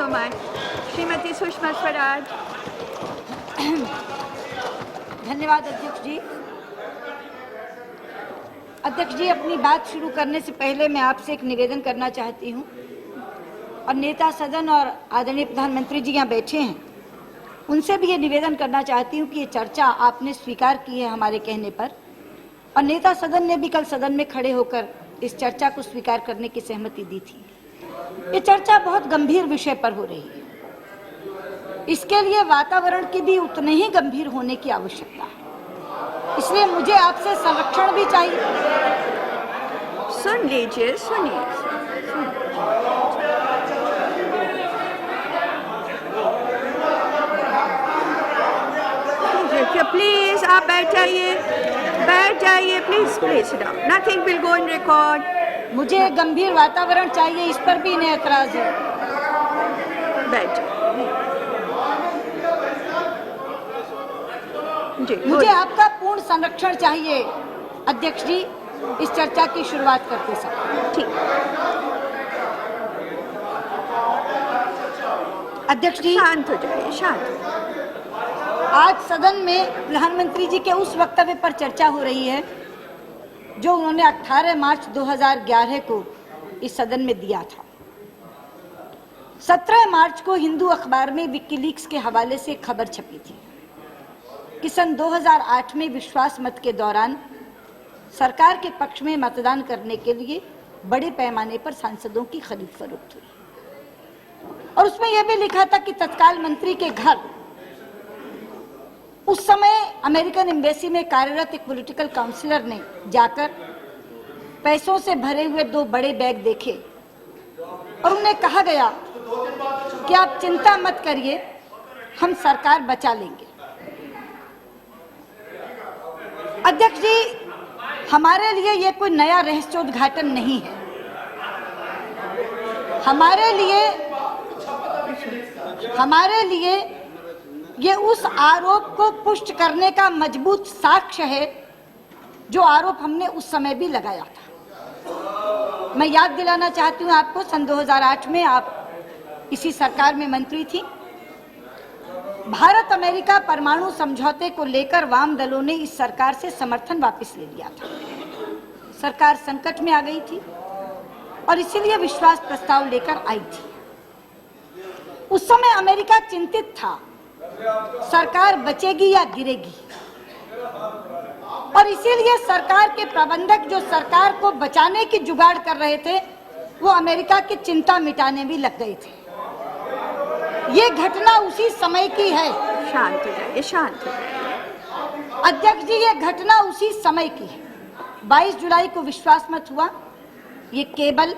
so much. Shrimati Sushma Swaraj. धन्यवाद अध्यक्ष जी। अध्यक्ष जी, अपनी बात शुरू करने से पहले मैं आपसे एक निवेदन करना चाहती हूँ, और नेता सदन और आदरणीय प्रधानमंत्री जी यहाँ बैठे हैं, उनसे भी ये निवेदन करना चाहती हूँ कि ये चर्चा आपने स्वीकार की है हमारे कहने पर, और नेता सदन ने भी कल सदन में खड़े होकर इस चर्चा को स्वीकार करने की सहमति दी थी। ये चर्चा बहुत गंभीर विषय पर हो रही है, इसके लिए वातावरण की भी उतने ही गंभीर होने की आवश्यकता है, इसलिए मुझे आपसे संरक्षण भी चाहिए। सुन लीजिए, सुनिए। प्लीज आप बैठ जाइए, please please. Nothing will go in record. मुझे गंभीर वातावरण चाहिए, इस पर भी इन्हें एतराज है। बैठ जी। मुझे आपका पूर्ण संरक्षण चाहिए अध्यक्ष जी, इस चर्चा की शुरुआत करते समय। ठीक। अध्यक्ष जी, शांत हो जाइए, शांत। आज सदन में प्रधानमंत्री जी के उस वक्तव्य पर चर्चा हो रही है जो उन्होंने 18 मार्च 2011 को इस सदन में दिया था। 17 मार्च को हिंदू अखबार में विकीलीक्स के हवाले से खबर छपी थी कि सन 2008 में विश्वास मत के दौरान सरकार के पक्ष में मतदान करने के लिए बड़े पैमाने पर सांसदों की खरीद फरोख्त हुई, और उसमें यह भी लिखा था कि तत्काल मंत्री के घर उस समय अमेरिकन एम्बेसी में कार्यरत एक पॉलिटिकल काउंसलर ने जाकर पैसों से भरे हुए 2 बड़े बैग देखे, और उन्हें कहा गया कि आप चिंता मत करिए, हम सरकार बचा लेंगे। अध्यक्ष जी, हमारे लिए ये कोई नया रहस्योद्घाटन नहीं है। हमारे लिए ये उस आरोप को पुष्ट करने का मजबूत साक्ष्य है जो आरोप हमने उस समय भी लगाया था। मैं याद दिलाना चाहती हूँ आपको, सन 2008 में आप इसी सरकार में मंत्री थी। भारत अमेरिका परमाणु समझौते को लेकर वाम दलों ने इस सरकार से समर्थन वापस ले लिया था। सरकार संकट में आ गई थी और इसीलिए विश्वास प्रस्ताव लेकर आई थी। उस समय अमेरिका चिंतित था सरकार बचेगी या गिरेगी, और इसीलिए सरकार के प्रबंधक जो सरकार को बचाने की जुगाड़ कर रहे थे, वो अमेरिका की चिंता मिटाने भी लग गए थे। ये घटना उसी समय की है। शांत हो जाइए, शांत हो जाइए। अध्यक्ष जी, ये घटना उसी समय की है। 22 जुलाई को विश्वास मत हुआ। ये केवल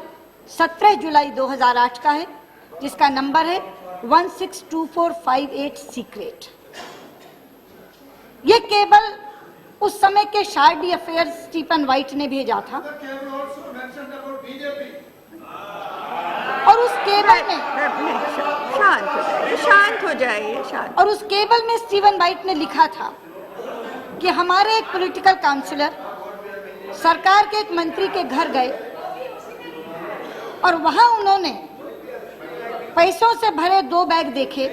17 जुलाई 2008 का है, जिसका नंबर है 162458 सीक्रेट। ये केवल उस समय के शार्डी अफेयर्स स्टीफन वाइट ने भेजा था, और उस केबल में शांत हो जाइए, शांत। और उस केबल में स्टीफन वाइट ने लिखा था कि हमारे एक पॉलिटिकल काउंसलर सरकार के एक मंत्री के घर गए, और वहां उन्होंने पैसों से भरे 2 बैग देखे,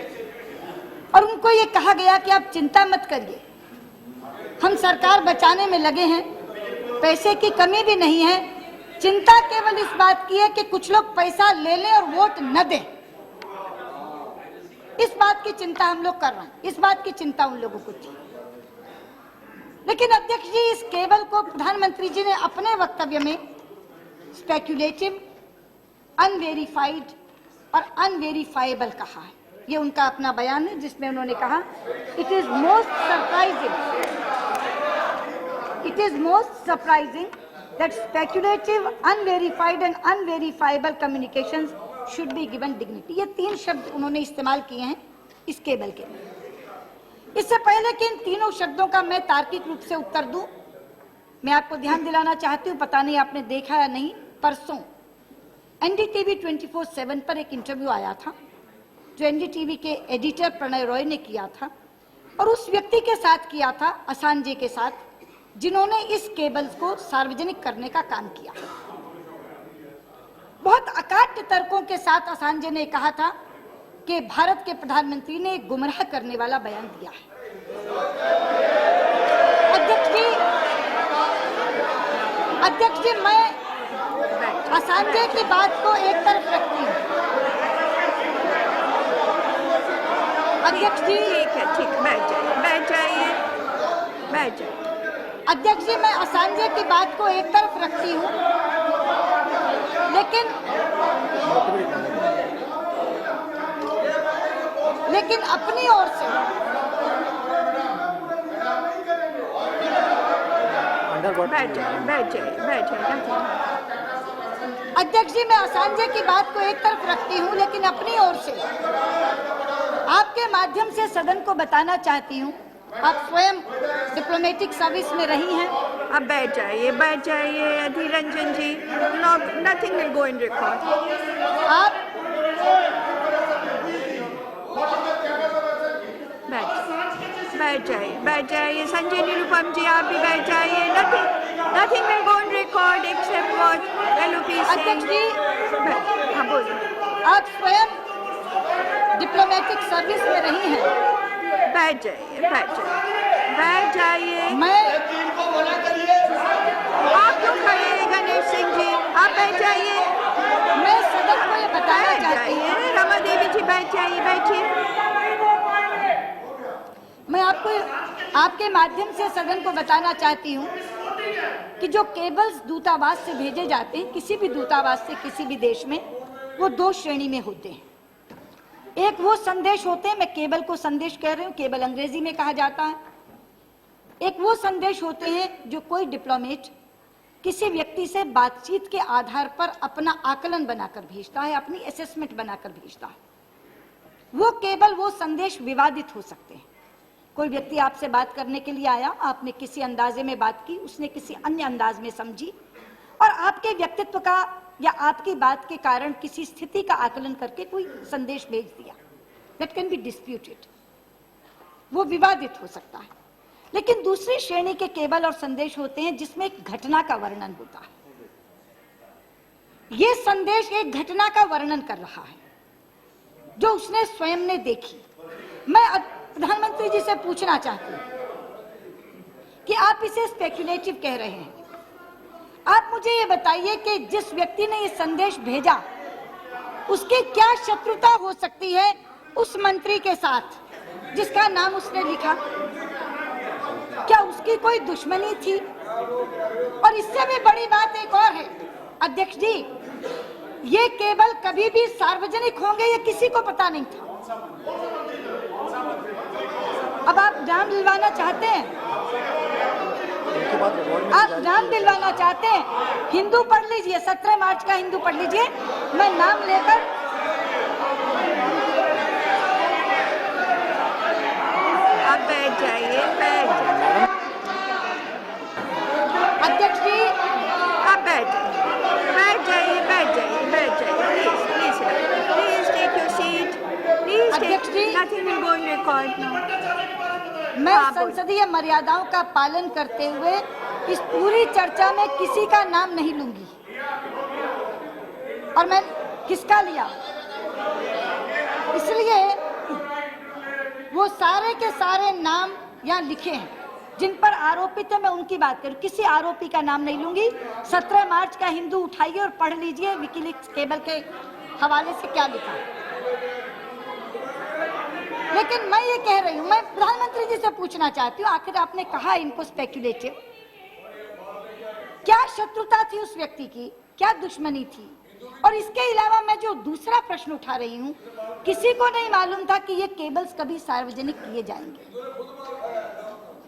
और उनको ये कहा गया कि आप चिंता मत करिए, हम सरकार बचाने में लगे हैं, पैसे की कमी भी नहीं है, चिंता केवल इस बात की है कि कुछ लोग पैसा ले लें और वोट न दें। इस बात की चिंता हम लोग कर रहे हैं, इस बात की चिंता उन लोगों को थी। लेकिन अध्यक्ष जी, इस केबल को प्रधानमंत्री जी ने अपने वक्तव्य में स्पेक्युलेटिव, अनवेरिफाइड और अनवेरिफाइबल कहा है। ये उनका अपना बयान है जिसमें उन्होंने कहा, it is most surprising that speculative, unverified and unverifiable communications should be given dignity. ये 3 शब्द उन्होंने इस्तेमाल किए हैं इस केबल के लिए। इससे पहले कि इन तीनों शब्दों का मैं तार्किक रूप से उत्तर दूं, मैं आपको ध्यान दिलाना चाहती हूँ, पता नहीं आपने देखा या नहीं, परसों एनडीटीवी 24/7 पर एक इंटरव्यू आया था जो एनडीटीवी के एडिटर प्रणय रॉय ने किया था, और उस व्यक्ति के साथ किया था, असांजे के साथ, जिन्होंने इस केबल्स को सार्वजनिक करने का काम किया। बहुत अकाट्य तर्कों के साथ असांजे ने कहा था कि भारत के प्रधानमंत्री ने एक गुमराह करने वाला बयान दिया है। अध्यक्ष जी, मैं असांजे की बात को एक तरफ रखती हूँ। अध्यक्ष जी, ठीक है, ठीक, बैठ जाइए। अध्यक्ष जी, मैं असांजे की बात को एक तरफ रखती हूँ, लेकिन अपनी ओर से बैठ जाइए। अध्यक्ष जी, मैं असांजे की बात को एक तरफ रखती हूँ, लेकिन अपनी ओर से आपके माध्यम से सदन को बताना चाहती हूँ, आप स्वयं डिप्लोमेटिक सर्विस में रही हैं। अब बैठ जाइए Adhir Ranjan ji. Nothing will go in record. आप बैठ जाइए। संजय निरुपम जी, आप भी बैठ जाइए। Nothing will go in record except what LOP से। अध्यक्ष जी, हाँ बोलिए। आप स्वयं डिप्लोमेटिक सर्विस में रही हैं। बैठ जाइए। मैं आप क्यों खड़े हैं गणेश सिंह जी? आप बैठ जाइए। मैं सदन को ये बताना चाहती हूँ, रमा देवी जी बैठ जाइए, बैठिए। मैं आपके माध्यम से सदन को बताना चाहती हूँ कि जो केबल्स दूतावास से भेजे जाते हैं, किसी भी दूतावास से किसी भी देश में, वो दो श्रेणी में होते हैं। एक वो संदेश होते हैं, मैं केबल को संदेश कह रही हूँ, केबल अंग्रेजी में कहा जाता है। एक वो संदेश होते हैं जो कोई डिप्लोमेट किसी व्यक्ति से बातचीत के आधार पर अपना आकलन बनाकर भेजता है, अपनी असेसमेंट बनाकर भेजता है। वो केबल, वो संदेश विवादित हो सकते हैं। कोई व्यक्ति आपसे बात करने के लिए आया, आपने किसी अंदाजे में बात की, उसने किसी अन्य अंदाज में समझी, और आपके व्यक्तित्व का या आपकी बात के कारण किसी स्थिति का आकलन करके कोई संदेश भेज दिया। दैट कैन बी डिस्प्यूटेड, वो विवादित हो सकता है। लेकिन दूसरी श्रेणी के केबल और संदेश होते हैं जिसमें एक घटना का वर्णन होता है। ये संदेश एक घटना का वर्णन कर रहा है जो उसने स्वयं ने देखी। मैं प्रधानमंत्री जी से पूछना चाहती हूं कि आप इसे स्पेक्युलेटिव कह रहे हैं। आप मुझे ये बताइए कि जिस व्यक्ति ने ये संदेश भेजा, उसकी क्या शत्रुता हो सकती है उस मंत्री के साथ जिसका नाम उसने लिखा? क्या उसकी कोई दुश्मनी थी? और इससे भी बड़ी बात एक और है अध्यक्ष जी, ये केबल कभी भी सार्वजनिक होंगे ये किसी को पता नहीं था। अब आप नाम दिलवाना चाहते हैं, हिंदू पढ़ लीजिए, 17 मार्च का हिंदू पढ़ लीजिए। मैं नाम लेकर आप बैठ जाइए। अध्यक्ष जी, आप बैठ जाइए। Please take your seat. अध्यक्ष जी, nothing will go in record now. मैं संसदीय मर्यादाओं का पालन करते हुए इस पूरी चर्चा में किसी का नाम नहीं लूंगी। और मैं किसका लिया? इसलिए वो सारे के सारे नाम यहाँ लिखे हैं जिन पर आरोपित है, मैं उनकी बात करूं, किसी आरोपी का नाम नहीं लूंगी। 17 मार्च का हिंदू उठाइए और पढ़ लीजिए विकीलीक्स केबल के हवाले से क्या लिखा। लेकिन मैं ये कह रही हूं, मैं प्रधानमंत्री जी से पूछना चाहती हूँ, आखिर आपने कहा इनको स्पेक्युलेटिव, क्या शत्रुता थी उस व्यक्ति की, क्या दुश्मनी थी? और इसके अलावा मैं जो दूसरा प्रश्न उठा रही हूँ, किसी को नहीं मालूम था कि ये केबल्स कभी सार्वजनिक किए जाएंगे,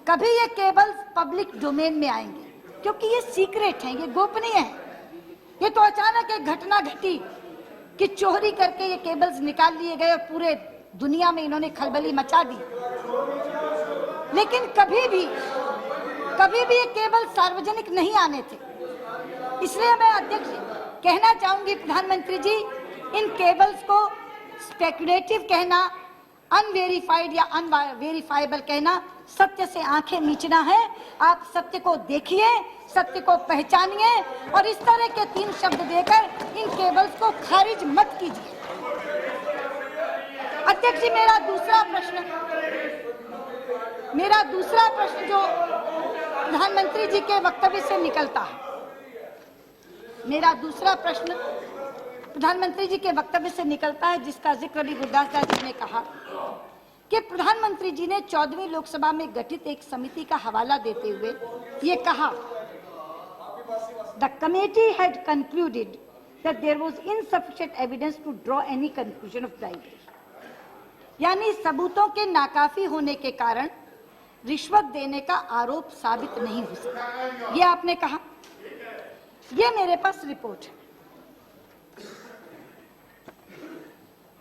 कभी ये केबल्स पब्लिक डोमेन में आएंगे, क्योंकि ये सीक्रेट हैं, ये गोपनीय हैं। ये तो अचानक एक घटना घटी कि चोरी करके ये केबल्स निकाल लिए गए और पूरे दुनिया में इन्होंने खलबली मचा दी। लेकिन कभी भी ये केबल सार्वजनिक नहीं आने थे। इसलिए मैं अध्यक्ष कहना चाहूंगी प्रधानमंत्री जी, इन केबल्स को स्पेक्युलेटिव कहना, अनवेरिफाइड या अनवेरिफाइबल कहना, सत्य से आंखें मीचना है। आप सत्य को देखिए, सत्य को पहचानिए और इस तरह के 3 शब्द देकर इन केबल्स को खारिज मत कीजिए। अध्यक्ष जी, मेरा दूसरा प्रश्न जो प्रधानमंत्री जी के वक्तव्य से निकलता है, प्रधानमंत्री जी के वक्तव्य से निकलता है, जिसका जिक्र भी गुरदास जी ने कहा कि प्रधानमंत्री जी ने 14वीं लोकसभा में गठित एक समिति का हवाला देते हुए ये कहा, the committee had concluded that there was insufficient evidence to draw any conclusion of bribery. यानी सबूतों के नाकाफी होने के कारण रिश्वत देने का आरोप साबित नहीं हो सका, ये आपने कहा। ये मेरे पास रिपोर्ट है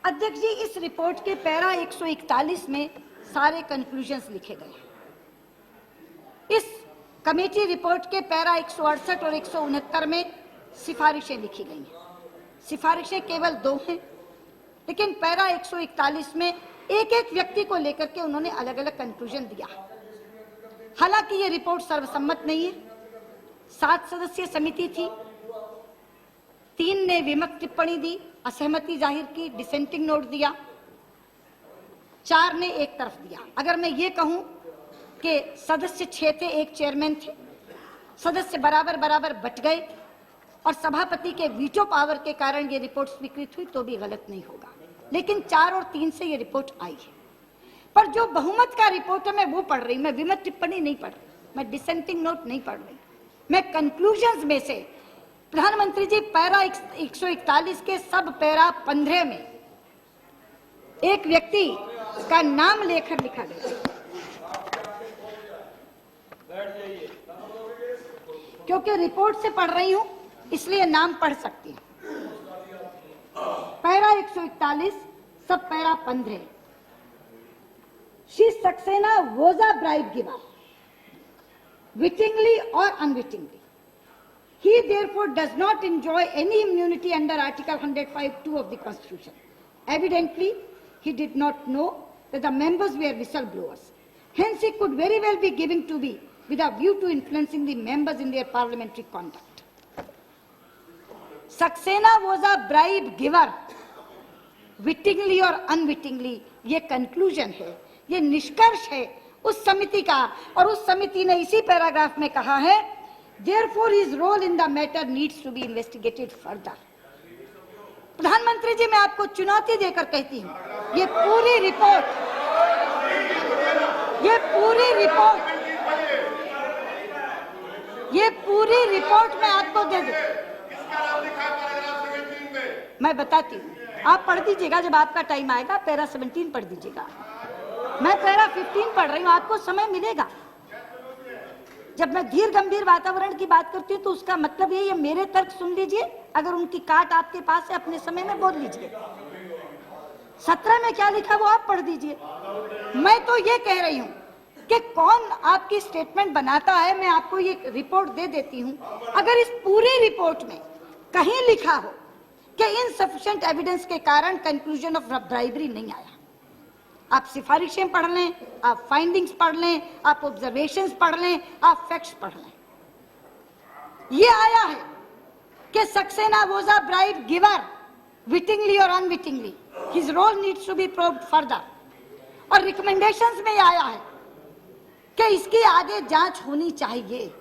अध्यक्ष जी। इस रिपोर्ट के पैरा 141 में सारे कंक्लूजन्स लिखे गए। इस कमेटी रिपोर्ट के पैरा 168 और 169 में सिफारिशें लिखी गई हैं। सिफारिशें केवल 2 हैं, लेकिन पैरा 141 में एक एक व्यक्ति को लेकर के उन्होंने अलग अलग कंक्लूजन दिया। हालांकि ये रिपोर्ट सर्वसम्मत नहीं है। 7 सदस्यीय समिति थी, 3 ने विमत टिप्पणी दी, असहमति जाहिर की, डिसेंटिंग नोट दिया, 4 ने एक तरफ दिया। अगर मैं ये कहूं कि सदस्य 6 थे, 1 चेयरमैन थे, सदस्य बराबर बराबर बट गए और सभापति के वीटो पावर के कारण ये रिपोर्ट स्वीकृत हुई तो भी गलत नहीं होगा। लेकिन 4 और 3 से ये रिपोर्ट आई है। पर जो बहुमत का रिपोर्ट है मैं वो पढ़ रही, मैं विमत टिप्पणी नहीं पढ़ रही, मैं डिसेंटिंग नोट नहीं पढ़ रही, मैं कंक्लूजन्स में से प्रधानमंत्री जी पैरा 141 के सब पैरा 15 में एक व्यक्ति का नाम लेकर लिखा गया। क्योंकि रिपोर्ट से पढ़ रही हूं इसलिए नाम पढ़ सकती हूं। पैरा 141 सब para 15। Shri Saxena was a bribe giver wittingly or unwittingly. He therefore does not enjoy any immunity under Article 105(2) of the Constitution. Evidently, he did not know that the members were whistleblowers. Hence, he could very well be given to be with a view to influencing the members in their parliamentary conduct. Saxena was a bribe giver, wittingly or unwittingly. ये conclusion है, ये निष्कर्ष है उस समिति का, और उस समिति ने इसी पैराग्राफ में कहा है, therefore his role in the matter needs to be investigated further. प्रधानमंत्री जी, मैं आपको चुनौती देकर कहती हूं, ये पूरी रिपोर्ट मैं आपको दे दूं। मैं बताती हूँ, आप पढ़ दीजिएगा, जब आपका टाइम आएगा पैरा 17 पढ़ दीजिएगा। मैं पैरा 15 पढ़ रही हूँ, आपको समय मिलेगा। जब मैं धीर गंभीर वातावरण की बात करती हूँ तो उसका मतलब यही है, मेरे तर्क सुन लीजिए, अगर उनकी काट आपके पास है अपने समय में बोल लीजिए। 17 में क्या लिखा वो आप पढ़ दीजिए। मैं तो ये कह रही हूँ कि कौन आपकी स्टेटमेंट बनाता है, मैं आपको ये रिपोर्ट दे देती हूँ। अगर इस पूरी रिपोर्ट में कहीं लिखा हो कि इनसफिशिएंट एविडेंस के कारण कंक्लूजन ऑफ ब्राइबरी नहीं आया, आप सिफारिशें पढ़ लें, आप फाइंडिंग्स पढ़ लें, आप ऑब्जर्वेशंस पढ़ लें, आप फैक्ट्स पढ़ लें, ये आया है कि Saxena was a bribe giver wittingly और unwittingly, his role needs to be probed further. और रिकमेंडेशंस में आया है कि इसकी आगे जांच होनी चाहिए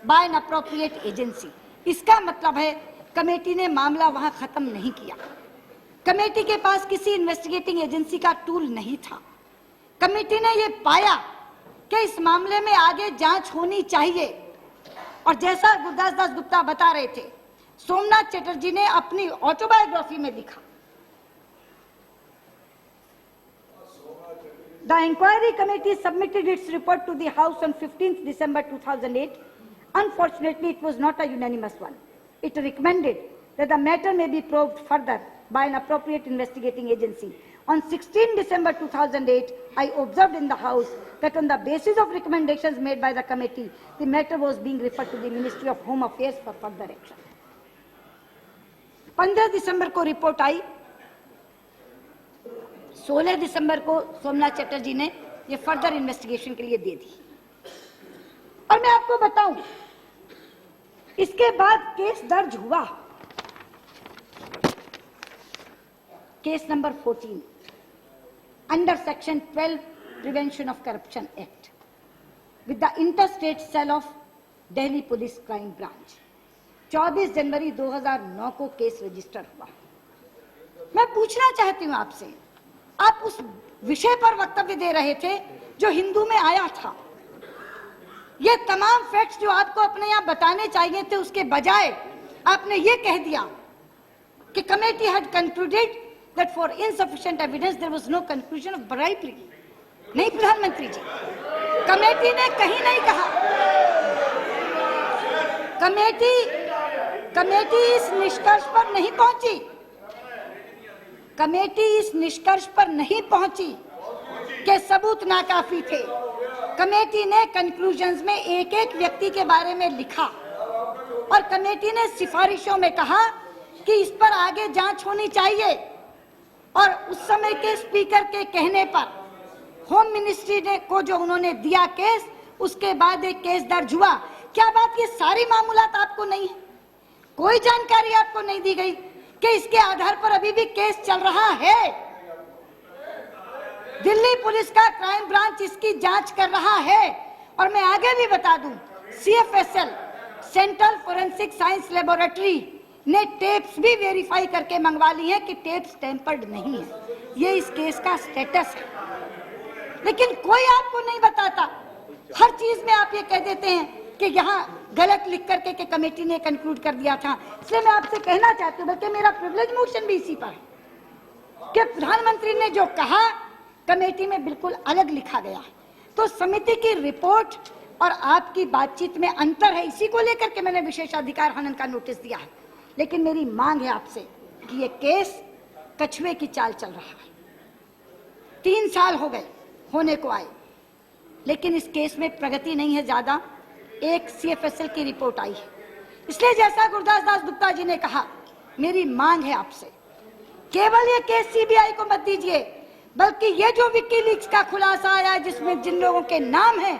बाय एन अप्रोप्रिएट एजेंसी। इसका मतलब है कमेटी ने मामला वहां खत्म नहीं किया। कमेटी के पास किसी इन्वेस्टिगेटिंग एजेंसी का टूल नहीं था। कमेटी ने यह पाया कि इस मामले में आगे जांच होनी चाहिए, और जैसा गुरदास दास गुप्ता बता रहे थे, सोमनाथ चटर्जी ने अपनी ऑटोबायोग्राफी में लिखा, The inquiry committee submitted its report to the House on 15th December 2008. Unfortunately, it was not a unanimous one. It recommended that the matter may be probed further by an appropriate investigating agency. On 16 December 2008, I observed in the House that on the basis of recommendations made by the committee, the matter was being referred to the Ministry of Home Affairs for further action. 15 दिसंबर को report आई, 16 दिसंबर को सोमनाथ चटर्जी ने ये further investigation के लिए दे दी। और मैं आपको बताऊं, इसके बाद केस दर्ज हुआ, case number 14। under Section 12 Prevention of Corruption Act with the Interstate Cell of Delhi Police Crime Branch. 24 जनवरी 2009 को केस रजिस्टर हुआ। मैं पूछना चाहती हूं आपसे, आप उस विषय पर वक्तव्य दे रहे थे जो हिंदू में आया था। ये तमाम फैक्ट्स जो आपको अपने यहाँ बताने चाहिए थे, उसके बजाय आपने ये कह दिया कि committee had concluded that for insufficient evidence there was no conclusion of bribery. नहीं प्रधानमंत्री जी, कमेटी ने कहीं नहीं कहा, कमेटी इस निष्कर्ष पर नहीं पहुंची, कमेटी इस निष्कर्ष पर नहीं पहुंची कि सबूत नाकाफी थे। कमेटी ने कंक्लूजन्स में एक एक व्यक्ति के बारे में लिखा और कमेटी ने सिफारिशों में कहा कि इस पर आगे जांच होनी चाहिए। और उस समय के स्पीकर के कहने पर होम मिनिस्ट्री ने को जो उन्होंने दिया केस, उसके बाद एक केस दर्ज हुआ। क्या बात ये सारी मामूलात आपको नहीं है? कोई जानकारी आपको नहीं दी गई कि इसके आधार पर अभी भी केस चल रहा है? दिल्ली पुलिस का क्राइम ब्रांच इसकी जांच कर रहा है। और मैं आगे भी बता दूं, CFSL central forensic science laboratory ने टेप्स भी वेरीफाई करके मंगवा ली है कि टेप्स टेम्पर्ड नहीं है। ये इस केस का स्टेटस है, लेकिन कोई आपको नहीं बताता। हर चीज में आप ये कह देते हैं कि यहाँ गलत लिख करके कि कमेटी ने कंक्लूड कर दिया था। इसलिए मैं आपसे कहना चाहती हूँ, बल्कि मेरा प्रिविलेज मोशन भी इसी पर है कि प्रधानमंत्री ने जो कहा कमेटी में बिल्कुल अलग लिखा गया है। तो समिति की रिपोर्ट और आपकी बातचीत में अंतर है, इसी को लेकर के मैंने विशेषाधिकार हनन का नोटिस दिया है। लेकिन मेरी मांग है आपसे कि ये केस कछुए की चाल चल रहा है। 3 साल हो गए होने को आए, लेकिन इस केस में प्रगति नहीं है ज्यादा। एक CFSL की रिपोर्ट आई है। इसलिए जैसा गुरदास दास गुप्ता जी ने कहा, मेरी मांग है आपसे, केवल ये केस CBI को मत दीजिए, बल्कि ये जो विकीलीक्स का खुलासा आया है जिसमें जिन लोगों के नाम हैं,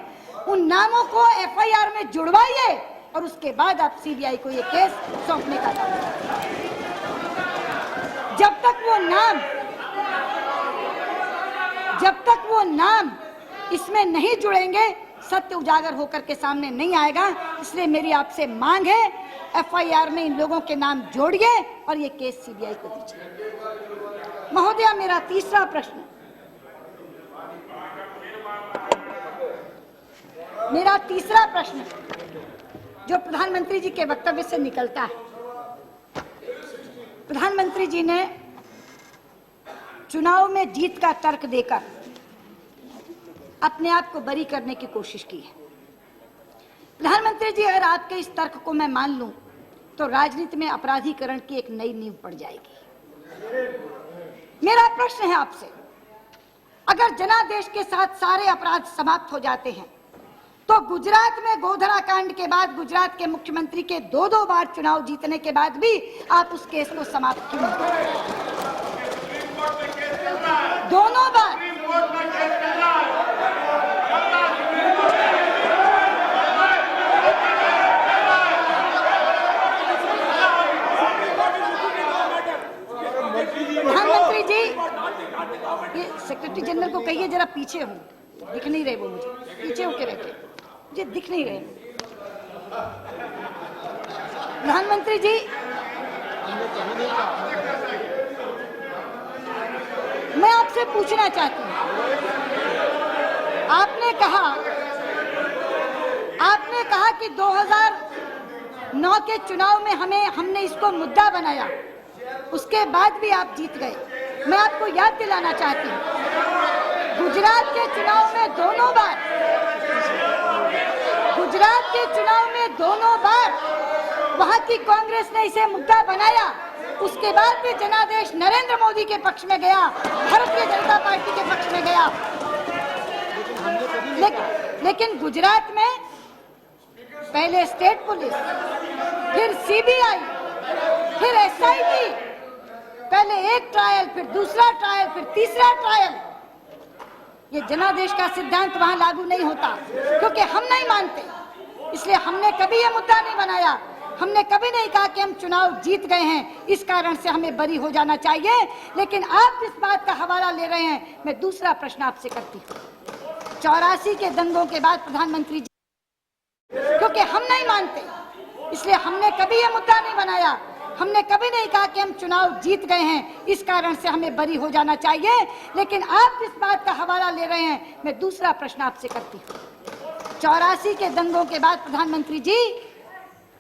उन नामों को FIR में जुड़वाइए और उसके बाद आप CBI को ये केस सौंपने का काम करें। जब तक वो नाम इसमें नहीं जुड़ेंगे, सत्य उजागर होकर के सामने नहीं आएगा। इसलिए मेरी आपसे मांग है, FIR में इन लोगों के नाम जोड़िए और ये केस CBI को दीजिए। महोदया, मेरा तीसरा प्रश्न जो प्रधानमंत्री जी के वक्तव्य से निकलता है। प्रधानमंत्री जी ने चुनाव में जीत का तर्क देकर अपने आप को बरी करने की कोशिश की है। प्रधानमंत्री जी, अगर आपके इस तर्क को मैं मान लूं तो राजनीति में अपराधीकरण की एक नई नींव पड़ जाएगी। मेरा प्रश्न है आपसे, अगर जनादेश के साथ सारे अपराध समाप्त हो जाते हैं तो गुजरात में गोधरा कांड के बाद गुजरात के मुख्यमंत्री के 2 बार चुनाव जीतने के बाद भी आप उस केस को समाप्त क्यों नहीं करते? 2 बार प्रधानमंत्री जी, ये सेक्रेटरी जनरल को कहिए जरा पीछे हूँ, दिख नहीं रहे वो मुझे, पीछे होके रहते, मुझे दिख नहीं रहे। प्रधानमंत्री जी, मैं आपसे पूछना चाहती हूँ, आपने कहा कि 2009 के चुनाव में हमने इसको मुद्दा बनाया, उसके बाद भी आप जीत गए। मैं आपको याद दिलाना चाहती हूँ, गुजरात के चुनाव में दोनों बार वहां की कांग्रेस ने इसे मुद्दा बनाया। उसके बाद भी जनादेश नरेंद्र मोदी के पक्ष में गया, भारतीय जनता पार्टी के पक्ष में गया। लेकिन गुजरात में पहले स्टेट पुलिस, फिर CBI, फिर SIT, पहले एक ट्रायल, फिर दूसरा ट्रायल, फिर तीसरा ट्रायल। ये जनादेश का सिद्धांत वहां लागू नहीं होता, क्योंकि हम नहीं मानते, इसलिए हमने कभी ये मुद्दा नहीं बनाया। हमने कभी नहीं कहा कि हम चुनाव जीत गए हैं, इस कारण से हमें बरी हो जाना चाहिए। लेकिन आप जिस बात का हवाला ले रहे हैं, मैं दूसरा प्रश्न आपसे करती हूँ। 84 के दंगों के बाद प्रधानमंत्री जी, क्योंकि हम नहीं मानते, इसलिए हमने कभी ये मुद्दा नहीं बनाया। हमने कभी नहीं कहा कि हम चुनाव जीत गए हैं, इस कारण से हमें बरी हो जाना चाहिए। लेकिन आप जिस बात का हवाला ले रहे हैं, मैं दूसरा प्रश्न आपसे करती हूँ। 84 के दंगों के बाद प्रधानमंत्री जी,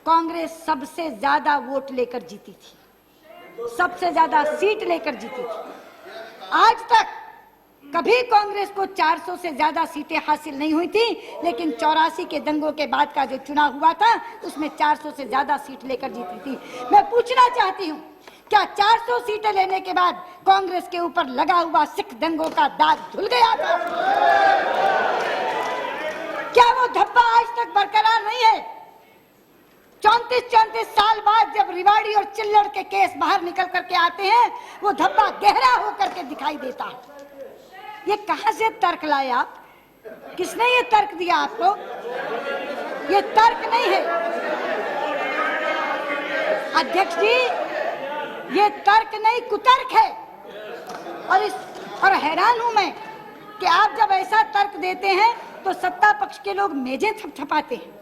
कांग्रेस सबसे ज्यादा वोट लेकर जीती थी, सबसे ज्यादा सीट लेकर जीती थी। आज तक कभी कांग्रेस को 400 से ज्यादा सीटें हासिल नहीं हुई थी, लेकिन 84 के दंगों के बाद का जो चुनाव हुआ था, उसमें 400 से ज्यादा सीट लेकर जीती थी। मैं पूछना चाहती हूँ, क्या 400 सीटें लेने के बाद कांग्रेस के ऊपर लगा हुआ सिख दंगों का दाग धुल गया था? क्या वो धब्बा आज तक बरकरार नहीं है? 34 साल बाद जब रिवाड़ी और चिल्लड़ के केस बाहर निकल करके आते हैं, वो धब्बा गहरा होकर के दिखाई देता है। ये कहां से तर्क लाए आप? किसने ये तर्क दिया आपको? ये तर्क नहीं है अध्यक्ष जी, ये तर्क नहीं, कुतर्क है। और हैरान हूं मैं कि आप जब ऐसा तर्क देते हैं तो सत्ता पक्ष के लोग मेजें थपथपाते हैं।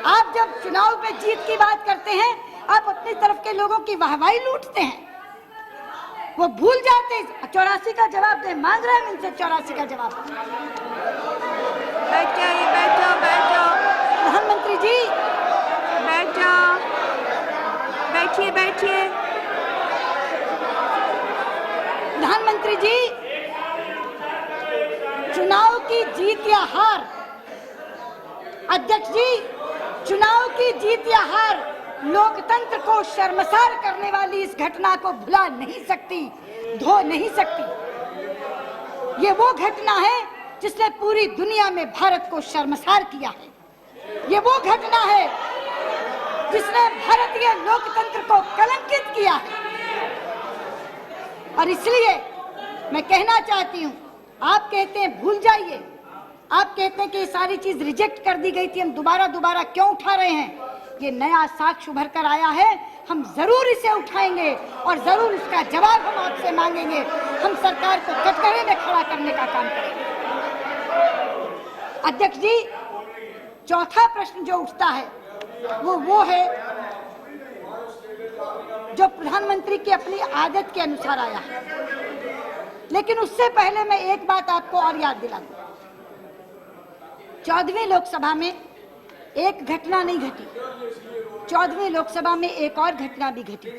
आप जब चुनाव में जीत की बात करते हैं, आप अपनी तरफ के लोगों की वाहवाही लूटते हैं, वो भूल जाते हैं। 84 का जवाब दे, मांग रहे हैं इनसे 84 का जवाब। बैठ जाइए, बैठ जाओ, बैठ जाओ। प्रधानमंत्री जी बैठ जाओ, बैठिए, बैठिए। प्रधानमंत्री जी, चुनाव की जीत या हार, अध्यक्ष जी, चुनाव की जीत या हार लोकतंत्र को शर्मसार करने वाली इस घटना को भुला नहीं सकती, धो नहीं सकती। ये वो घटना है जिसने पूरी दुनिया में भारत को शर्मसार किया है। ये वो घटना है जिसने भारतीय लोकतंत्र को कलंकित किया है। और इसलिए मैं कहना चाहती हूं, आप कहते हैं भूल जाइए, आप कहते हैं कि ये सारी चीज रिजेक्ट कर दी गई थी, हम दोबारा क्यों उठा रहे हैं? ये नया साक्ष्य उभर कर आया है, हम जरूर इसे उठाएंगे और जरूर इसका जवाब हम आपसे मांगेंगे। हम सरकार को कटघरे में खड़ा करने का काम करेंगे। अध्यक्ष जी, चौथा प्रश्न जो उठता है वो है जो प्रधानमंत्री की अपनी आदत के अनुसार आया है। लेकिन उससे पहले मैं एक बात आपको और याद दिला दूं। 14वीं लोकसभा में एक घटना नहीं घटी, 14वीं लोकसभा में एक और घटना भी घटी।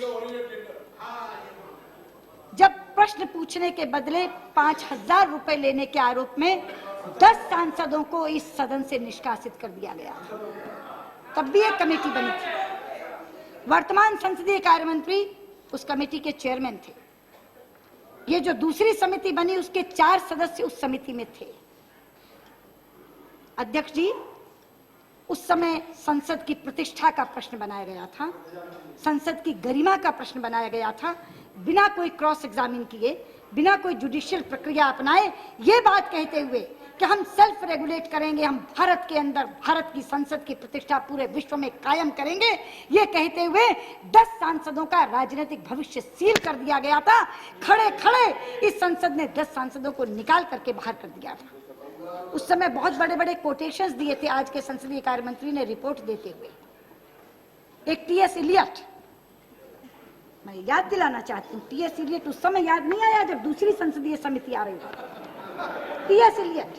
जब प्रश्न पूछने के बदले 5000 रुपए लेने के आरोप में 10 सांसदों को इस सदन से निष्कासित कर दिया गया था, तब भी एक कमेटी बनी थी। वर्तमान संसदीय कार्य मंत्री उस कमेटी के चेयरमैन थे। ये जो दूसरी समिति बनी, उसके 4 सदस्य उस समिति में थे। अध्यक्ष जी, उस समय संसद की प्रतिष्ठा का प्रश्न बनाया गया था, संसद की गरिमा का प्रश्न बनाया गया था। बिना कोई क्रॉस एग्जामिन किए, बिना कोई जुडिशियल प्रक्रिया अपनाए, ये बात कहते हुए कि हम सेल्फ रेगुलेट करेंगे, हम भारत के अंदर भारत की संसद की प्रतिष्ठा पूरे विश्व में कायम करेंगे, ये कहते हुए 10 सांसदों का राजनीतिक भविष्य सील कर दिया गया था। खड़े खड़े इस संसद ने 10 सांसदों को निकाल करके बाहर कर दिया था। उस समय बहुत बड़े बड़े कोटेशंस दिए थे आज के संसदीय कार्य मंत्री ने रिपोर्ट देते हुए। एक टीएस इलियट, मैं याद दिलाना चाहती हूँ, टीएस इलियट उस समय याद नहीं आया जब दूसरी संसदीय समिति आ रही थी। TS Eliot,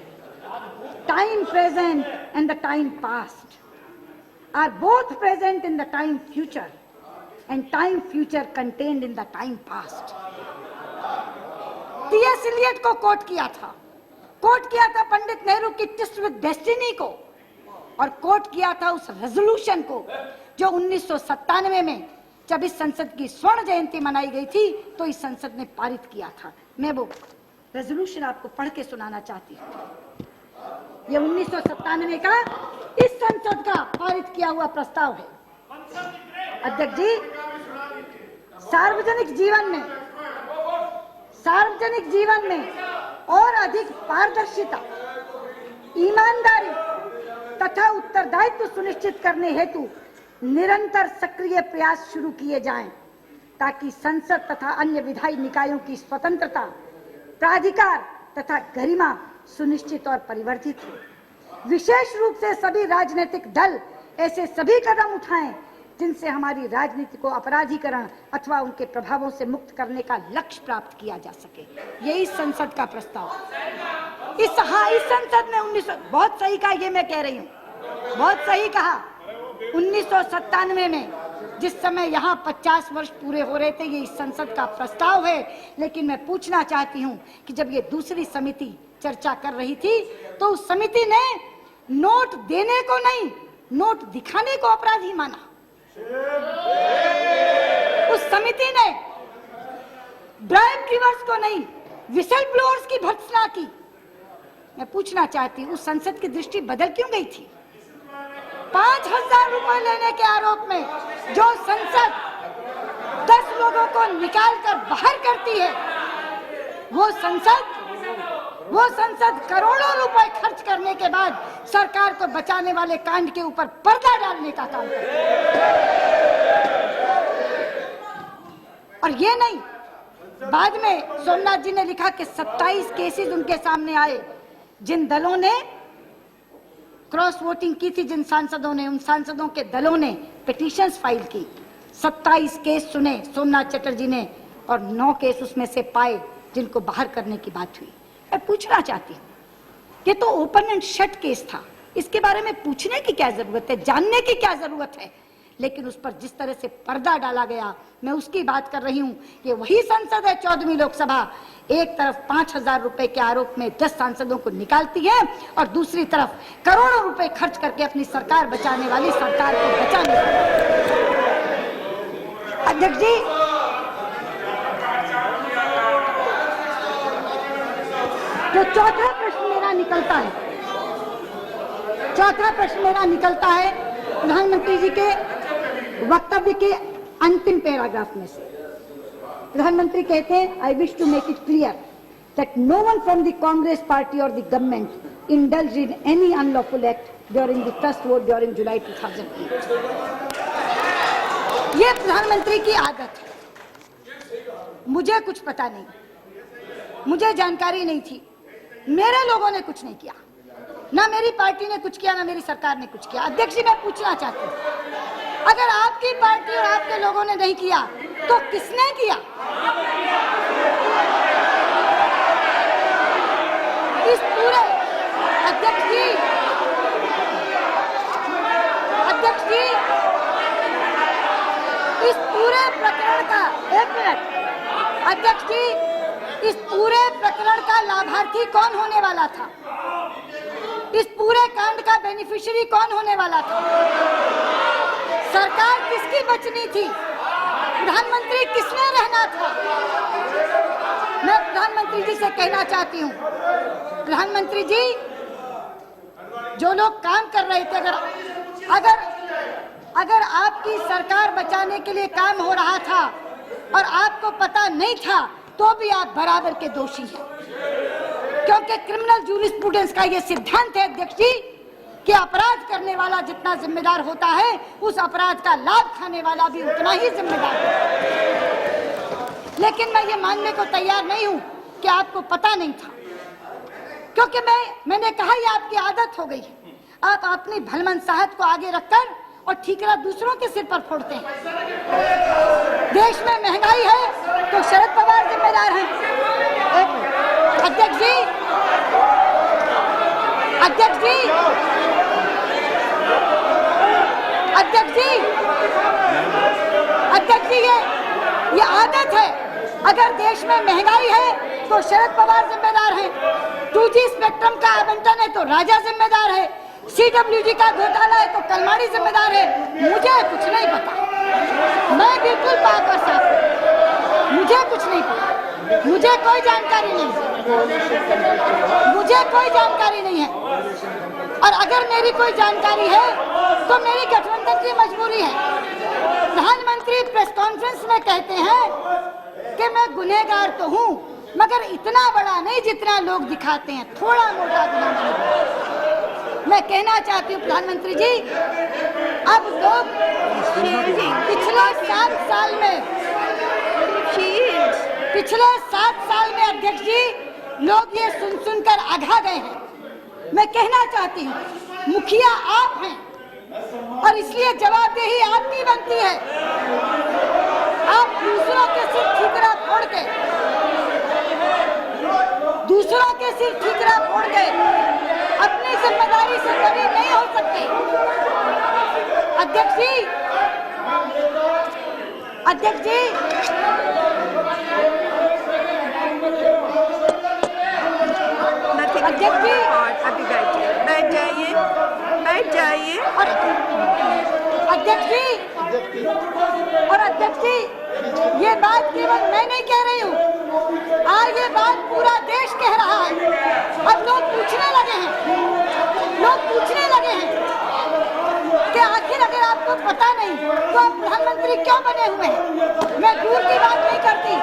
time present and the time past are both present in the time future and time future contained in the time past. TS Eliot को कोट किया था, पंडित नेहरू की ट्विस्ट विद डेस्टिनी को, और कोट किया था उस रेजोल्यूशन को जो 1997 में जब इस संसद की स्वर्ण जयंती मनाई गई थी तो इस संसद ने पारित किया था। मैं वो रेजोल्यूशन आपको पढ़ के सुनाना चाहती हूँ। ये 1997 का इस संसद का पारित किया हुआ प्रस्ताव है। अध्यक्ष जी, सार्वजनिक जीवन में और अधिक पारदर्शिता, ईमानदारी तथा उत्तरदायित्व सुनिश्चित करने हेतु निरंतर सक्रिय प्रयास शुरू किए जाएं ताकि संसद तथा अन्य विधायी निकायों की स्वतंत्रता, प्राधिकार तथा गरिमा सुनिश्चित और परिवर्धित हो। विशेष रूप से सभी राजनीतिक दल ऐसे सभी कदम उठाएं जिनसे हमारी राजनीति को अपराधीकरण अथवा उनके प्रभावों से मुक्त करने का लक्ष्य प्राप्त किया जा सके। यही संसद का प्रस्ताव। इस संसद में 1900 बहुत सही कहा, ये मैं कह रही हूँ, बहुत सही कहा। 1997 में जिस समय यहाँ 50 वर्ष पूरे हो रहे थे, ये इस संसद का प्रस्ताव है। लेकिन मैं पूछना चाहती हूँ कि जब ये दूसरी समिति चर्चा कर रही थी तो उस समिति ने नोट देने को नहीं, नोट दिखाने को अपराधी माना। उस समिति ने ब्राइब गिवर्स को नहीं, विसल ब्लोअर्स की भर्त्सना की। मैं पूछना चाहती हूँ, उस संसद की दृष्टि बदल क्यों गई थी? 5,000 रुपए लेने के आरोप में जो संसद 10 लोगों को निकालकर बाहर करती है, वो संसद करोड़ों रुपए खर्च करने के बाद सरकार को बचाने वाले कांड के ऊपर पर्दा डालने का काम करती है। और ये नहीं, बाद में सोमनाथ जी ने लिखा कि 27 केसेस उनके सामने आए। जिन दलों ने क्रॉस वोटिंग की थी, जिन सांसदों ने, उन सांसदों के दलों ने पिटीशंस फाइल की। 27 केस सुने सोमनाथ चटर्जी ने और 9 केस उसमें से पाए जिनको बाहर करने की बात हुई। मैं पूछना चाहती हूँ, ये तो ओपन एंड शट केस था, इसके बारे में पूछने की क्या जरूरत है, जानने की क्या जरूरत है? लेकिन उस पर जिस तरह से पर्दा डाला गया, मैं उसकी बात कर रही हूँ। ये वही संसद है, 14वीं लोकसभा, एक तरफ 5,000 रुपए के आरोप में 10 सांसदों को निकालती है और दूसरी तरफ करोड़ों रुपए खर्च करके अपनी सरकार बचाने वाली सरकार को बचाने वाली। अध्यक्ष जी, जो चौथा प्रश्न मेरा निकलता है प्रधानमंत्री जी के वक्तव्य के अंतिम पैराग्राफ में से। प्रधानमंत्री कहते हैं, I wish to make it clear that no one from the Congress party or the government indulged in any unlawful act during the trust vote during July 2008। ये प्रधानमंत्री की आदत है। मुझे कुछ पता नहीं, मुझे जानकारी नहीं थी, मेरे लोगों ने कुछ नहीं किया, ना मेरी पार्टी ने कुछ किया, ना मेरी सरकार ने कुछ किया। अध्यक्ष जी, मैं पूछना चाहती हूँ, अगर आपकी पार्टी और आपके लोगों ने नहीं किया तो किसने किया? इस पूरे अध्यक्ष जी, इस पूरे प्रकरण का, एक मिनट अध्यक्ष जी, इस पूरे प्रकरण का लाभार्थी कौन होने वाला था? इस पूरे कांड का बेनिफिशियरी कौन होने वाला था? सरकार किसकी बचनी थी? प्रधानमंत्री किसने रहना था? मैं प्रधानमंत्री जी से कहना चाहती हूँ, प्रधानमंत्री जी, जो लोग काम कर रहे थे, अगर आपकी सरकार बचाने के लिए काम हो रहा था और आपको पता नहीं था, तो भी आप बराबर के दोषी हैं, क्योंकि क्रिमिनल जूरिस्प्रूडेंस का ये सिद्धांत है अध्यक्ष जी कि अपराध करने वाला जितना जिम्मेदार होता है, उस अपराध का लाभ खाने वाला भी उतना ही जिम्मेदार है। लेकिन मैं ये मानने को तैयार नहीं हूं कि आपको पता नहीं था, क्योंकि मैंने कहा ये आपकी आदत हो गई है। आप अपनी भलमनसाहत को आगे रखकर और ठीकरा दूसरों के सिर पर फोड़ते हैं। देश में महंगाई है तो शरद पवार जिम्मेदार हैं। अध्यक्ष जी, ये आदत है। अगर देश में महंगाई है तो शरद पवार जिम्मेदार हैं, 2G स्पेक्ट्रम का आवंटन है तो राजा जिम्मेदार है, CWG का घोटाला है तो कलमाड़ी जिम्मेदार है। मुझे कुछ नहीं पता, मैं बिल्कुल पाक और साफ हूं, मुझे कुछ नहीं पता, मुझे कोई जानकारी नहीं है, और अगर मेरी कोई जानकारी है तो मेरी गठबंधन की मजबूरी है। प्रधानमंत्री प्रेस कॉन्फ्रेंस में कहते हैं कि मैं गुनहगार तो हूं, मगर इतना बड़ा नहीं जितना लोग दिखाते हैं, थोड़ा मोटा गुनाह नहीं। मैं कहना चाहती हूँ प्रधानमंत्री जी, अब लोग She is पिछले 7 साल में She is. पिछले 7 साल में अध्यक्ष जी लोग ये सुन सुनकर आघा गए हैं। मैं कहना चाहती हूँ मुखिया आप हैं और इसलिए जवाबदेही आपकी बनती है। आप दूसरों के सिर ठीकरा फोड़ के अपनी जिम्मेदारी से बरी नहीं हो सकते। अध्यक्ष जी Nothing. अध्यक्ष जी अभी बैठ जाइए। और अध्यक्ष जी ये बात केवल मैं नहीं कह रही हूँ, आज ये बात पूरा देश कह रहा है। अब लोग पूछने लगे हैं कि आखिर अगर आपको पता नहीं तो आप प्रधानमंत्री क्यों बने हुए हैं। मैं दूर की बात नहीं करती।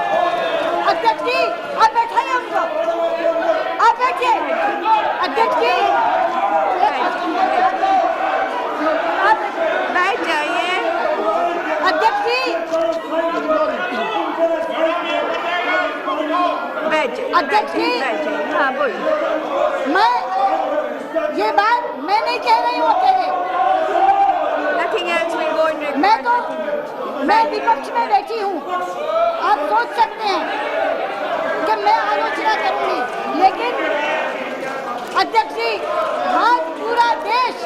अध्यक्ष जी आप बैठाइए उनको, आप बैठिए। अध्यक्ष जी आप बैठ जाइए। अध्यक्ष जी अध्यक्ष जी हाँ बोलिए। ये बात मैं नहीं कह रही हूँ अकेले। Nothing else will go in record. मैं विपक्ष में बैठी हूँ। आप सोच सकते हैं कि मैं आलोचना करूंगी, लेकिन अध्यक्ष जी आज पूरा देश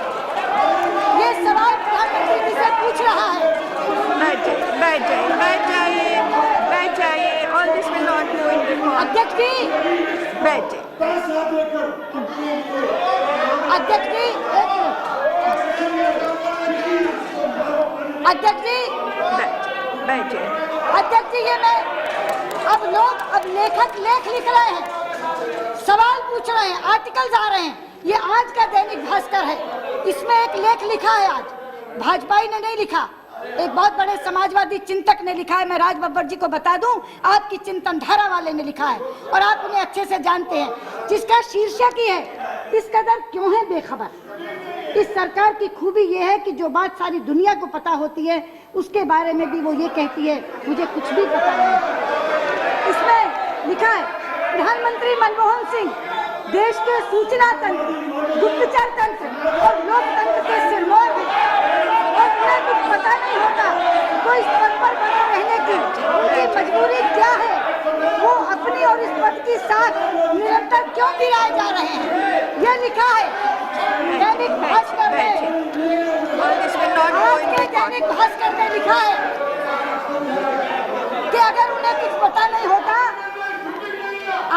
ये सवाल प्रधानमंत्री जी से पूछ रहा है। बैठ जाइए। All this will not go in record. अध्यक्ष जी बैठ जाइए। अध्यक्ष जी बैठ जाइए। अध्यक्ष जी ये मैं अब लेखक लेख लिख रहे हैं, सवाल पूछ रहे हैं, आर्टिकल्स आ रहे हैं। ये आज का दैनिक भास्कर है, इसमें एक लेख लिखा है। आज भाजपा ने नहीं लिखा, एक बहुत बड़े समाजवादी चिंतक ने लिखा है। मैं राज बब्बर जी को बता दूं, आपकी चिंतन धारा वाले ने लिखा है और आप उन्हें अच्छे से जानते हैं, जिसका शीर्षक ही है इस कदर क्यों है बेखबर। इस सरकार की खूबी ये है कि जो बात सारी दुनिया को पता होती है उसके बारे में भी वो ये कहती है मुझे कुछ भी पता नहीं। इसमें लिखा है प्रधानमंत्री मनमोहन सिंह देश के सूचना तंत्र, गुप्तचर तंत्र और लोकतंत्र के सिरमौर हैं और उन्हें कुछ पता नहीं होता तो इस पद पर बने रहने की उनकी मजबूरी क्या है। वो अपनी और इस पद की साख निरंतर क्यों गिराए जा रहे हैं। यह लिखा है दैनिक भास्कर में। आज के दैनिक भास्कर में लिखा है कि अगर उन्हें कुछ पता नहीं होता।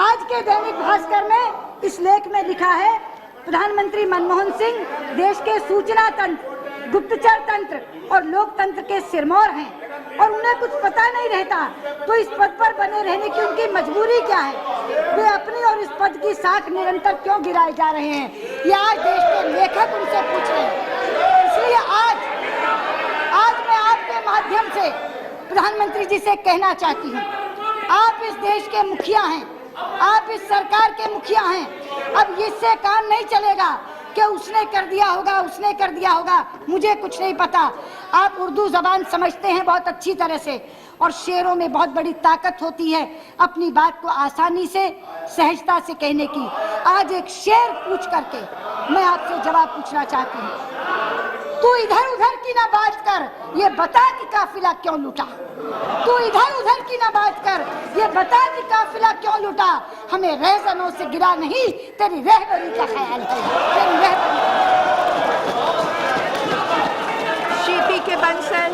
आज के दैनिक भास्कर में इस लेख में लिखा है प्रधानमंत्री मनमोहन सिंह देश के सूचना तंत्र, गुप्तचर तंत्र और लोकतंत्र के सिरमौर हैं और उन्हें कुछ पता नहीं रहता तो इस पद पर बने रहने की उनकी मजबूरी क्या है। वे अपनी और इस पद की साख निरंतर क्यों गिराए जा रहे हैं, ये आज देश के लेखक उनसे पूछ रहे हैं। इसलिए आज मैं आपके माध्यम से प्रधानमंत्री जी से कहना चाहती हूँ, आप इस देश के मुखिया हैं, आप इस सरकार के मुखिया हैं। अब इससे काम नहीं चलेगा कि उसने कर दिया होगा, मुझे कुछ नहीं पता। आप उर्दू जबान समझते हैं बहुत अच्छी तरह से और शेरों में बहुत बड़ी ताकत होती है अपनी बात को आसानी से सहजता से कहने की। आज एक शेर पूछ करके मैं आपसे जवाब पूछना चाहती हूँ। तू इधर उधर की ना बात कर, ये बता कि काफिला क्यों लूटा। तू इधर उधर की ना बात कर, ये बता कि काफिला क्यों लूटा। हमें रहजनों से गिरा नहीं, तेरी रहबरी का ख्याल है, तेरी रहबरी। श्री पी के बंसल।